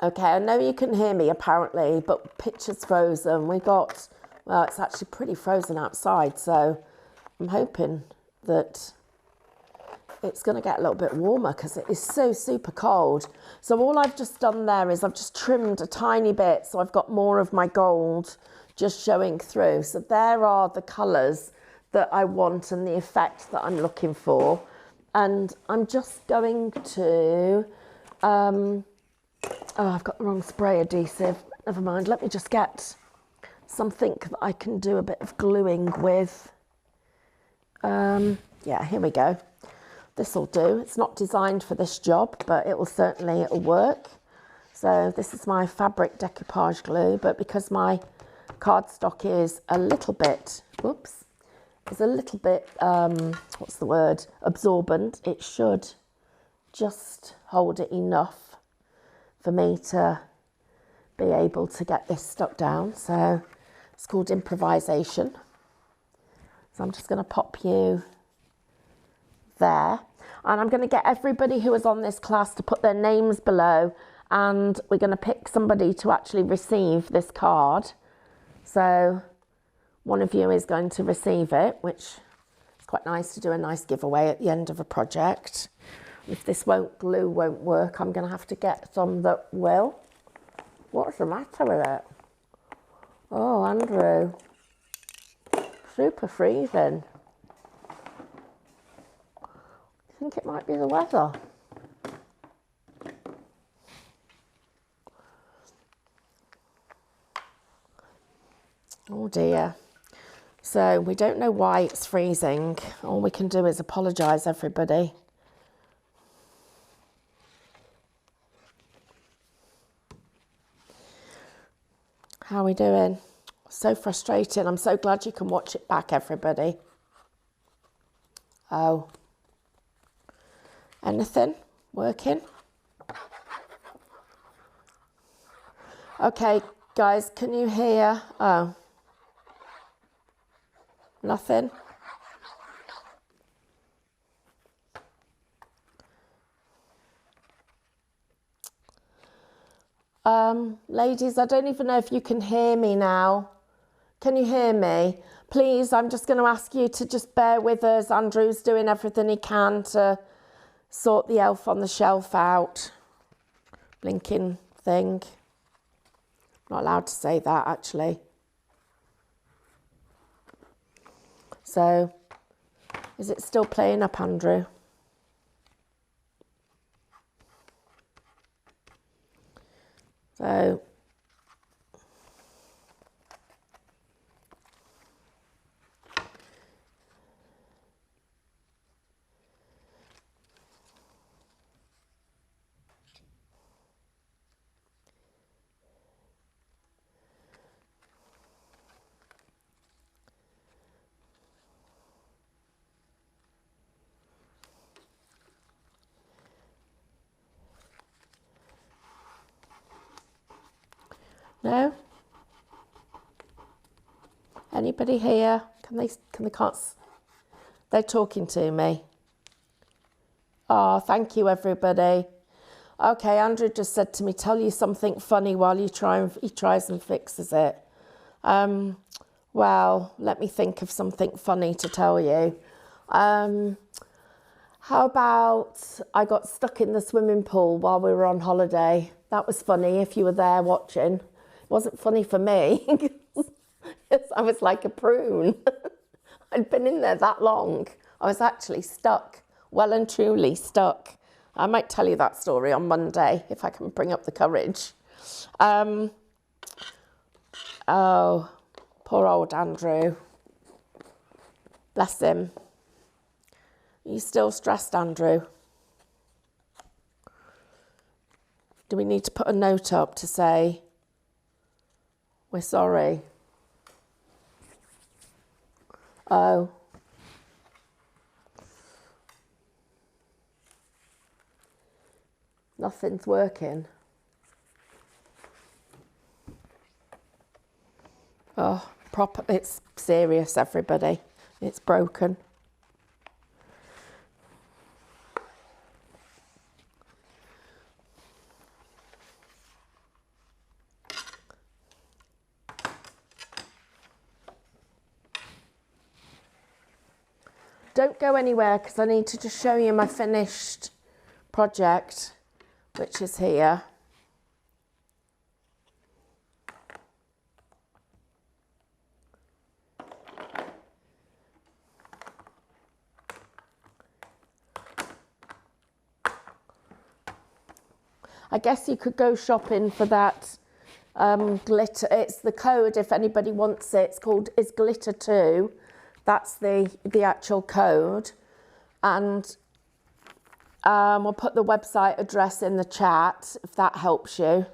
okay, I know you can hear me apparently, but picture's frozen. We got, well, it's actually pretty frozen outside, so I'm hoping that it's going to get a little bit warmer because it is so super cold. So all I've just done there is I've just trimmed a tiny bit, so I've got more of my gold just showing through. So there are the colours that I want and the effect that I'm looking for. And I'm just going to Oh, I've got the wrong spray adhesive. Never mind. Let me just get something that I can do a bit of gluing with. Yeah, here we go. This will do. It's not designed for this job, but it'll work. So this is my fabric decoupage glue, but because my cardstock is a little bit, what's the word, absorbent, it should just hold it enough for me to be able to get this stuck down. So it's called improvisation. So I'm just going to pop you there, and I'm going to get everybody who is on this class to put their names below, and we're going to pick somebody to actually receive this card. So one of you is going to receive it, which is quite nice to do a nice giveaway at the end of a project. If this glue won't work, I'm going to have to get some that will. What's the matter with it? Oh, Andrew, super freezing. I think it might be the weather. Oh dear. So we don't know why it's freezing. All we can do is apologise, everybody. How are we doing? So frustrating. I'm so glad you can watch it back, everybody. Oh. Anything working? Okay, guys, can you hear? Oh. Nothing? Ladies, I don't even know if you can hear me now. Can you hear me? Please, I'm just going to ask you to just bear with us. Andrew's doing everything he can to sort the elf on the shelf out. Blinking thing. Not allowed to say that, actually. So, is it still playing up, Andrew? So, no? Anybody here? They're talking to me. Oh, thank you, everybody. Okay, Andrew just said to me, tell you something funny while he tries and fixes it. Well, let me think of something funny to tell you. How about I got stuck in the swimming pool while we were on holiday? That was funny if you were there watching. It wasn't funny for me. Yes, I was like a prune. I'd been in there that long. I was actually stuck, well and truly stuck. I might tell you that story on Monday if I can bring up the courage. Oh, poor old Andrew. Bless him. Are you still stressed, Andrew? Do we need to put a note up to say, we're sorry? Oh. Nothing's working. Oh, it's serious, everybody. It's broken. Don't go anywhere because I need to just show you my finished project, which is here. I guess you could go shopping for that glitter. It's the code if anybody wants it. It's glitter 2. That's the actual code. And we'll put the website address in the chat if that helps you.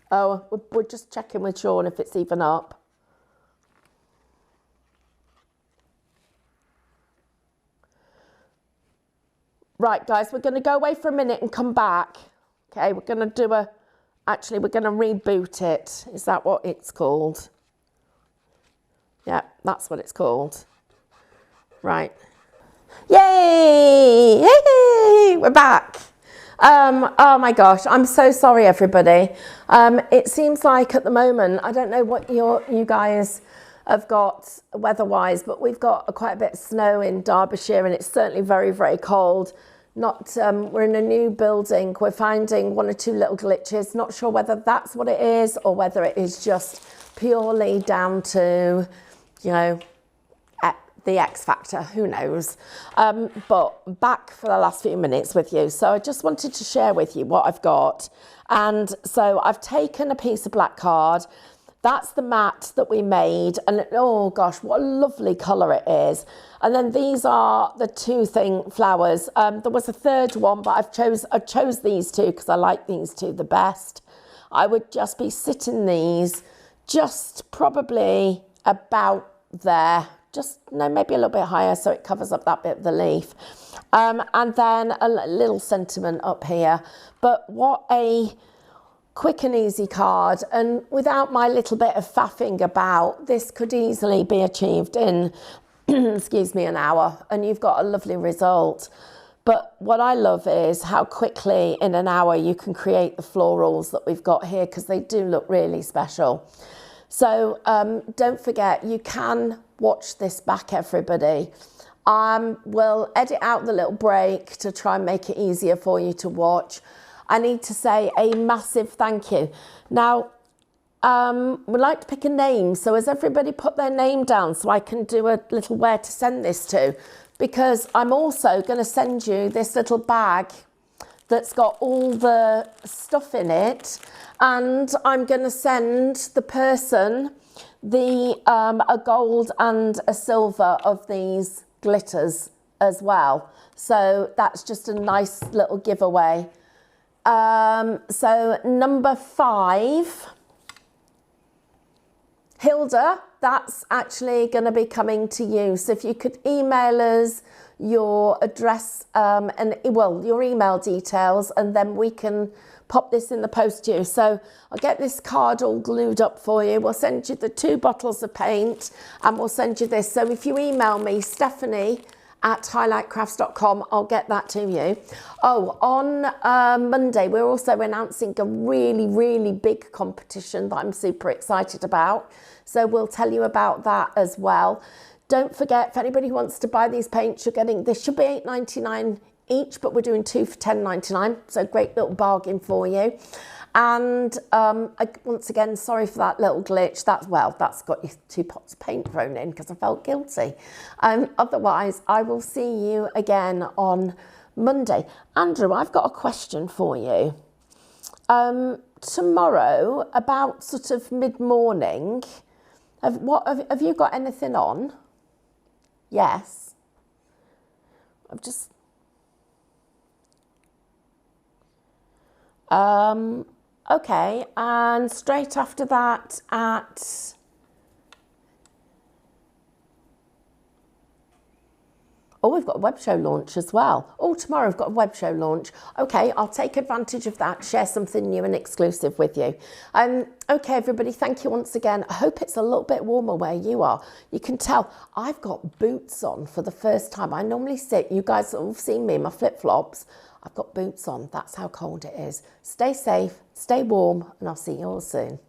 Oh, we're just checking with Sean if it's even up. Right, guys, we're going to go away for a minute and come back. Okay, we're going to actually, we're going to reboot it. Is that what it's called? Yeah, that's what it's called. Right. Yay! Yay! We're back. Oh my gosh, I'm so sorry, everybody. It seems like at the moment, I don't know what you guys have got weather-wise, but we've got quite a bit of snow in Derbyshire, and it's certainly very, very cold. We're in a new building. We're finding 1 or 2 little glitches. Not sure whether that's what it is or whether it is just purely down to, you know, the X factor, who knows. But back for the last few minutes with you. So I just wanted to share with you what I've got. And so I've taken a piece of black card. That's the mat that we made. And oh gosh, what a lovely colour it is. And then these are the 2 flowers. There was a third one, but I chose these 2 because I like these 2 the best. I would just be sitting these just probably about there. Just, no, maybe a little bit higher so it covers up that bit of the leaf. And then a little sentiment up here. But what a quick and easy card. And without my little bit of faffing about, this could easily be achieved in, excuse me, an hour. And you've got a lovely result. But what I love is how quickly in an hour you can create the florals that we've got here, because they do look really special. So don't forget, you can watch this back, everybody. We'll edit out the little break to try and make it easier for you to watch. I need to say a massive thank you. Now, we'd like to pick a name. So has everybody put their name down so I can do a little where to send this to? Because I'm also going to send you this little bag that's got all the stuff in it. And I'm going to send the person a gold and a silver of these glitters as well. So that's just a nice little giveaway. So number 5, Hilda, that's actually going to be coming to you. So if you could email us your address your email details, and then we can pop this in the post to you. So I'll get this card all glued up for you. We'll send you the 2 bottles of paint, and we'll send you this. So if you email me, Stephanie@highlightcrafts.com, I'll get that to you. Oh, on Monday, we're also announcing a really, really big competition that I'm super excited about. So we'll tell you about that as well. Don't forget, if anybody wants to buy these paints, this should be $8.99 each, but we're doing 2 for $10.99. So great little bargain for you. And once again, sorry for that little glitch. That's got you 2 pots of paint thrown in because I felt guilty. Otherwise, I will see you again on Monday. Andrew, I've got a question for you. Tomorrow, about sort of mid-morning, have you got anything on? Yes. Okay, and straight after that we've got a web show launch as well. Oh, tomorrow we've got a web show launch. Okay, I'll take advantage of that, share something new and exclusive with you. Okay, everybody, thank you once again. I hope it's a little bit warmer where you are. You can tell I've got boots on for the first time. I normally sit, you guys have seen me in my flip-flops. I've got boots on. That's how cold it is. Stay safe, stay warm, and I'll see you all soon.